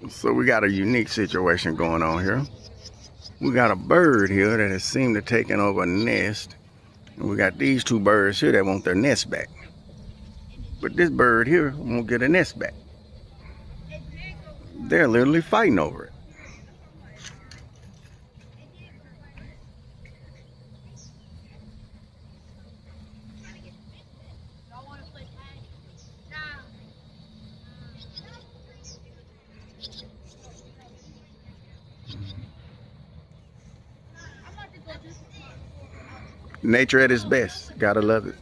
So we got a unique situation going on here. We got a bird here that has seemed to taken over a nest. And we got these two birds here that want their nest back. But this bird here won't get a nest back. They're literally fighting over it. Nature at its best. Gotta love it.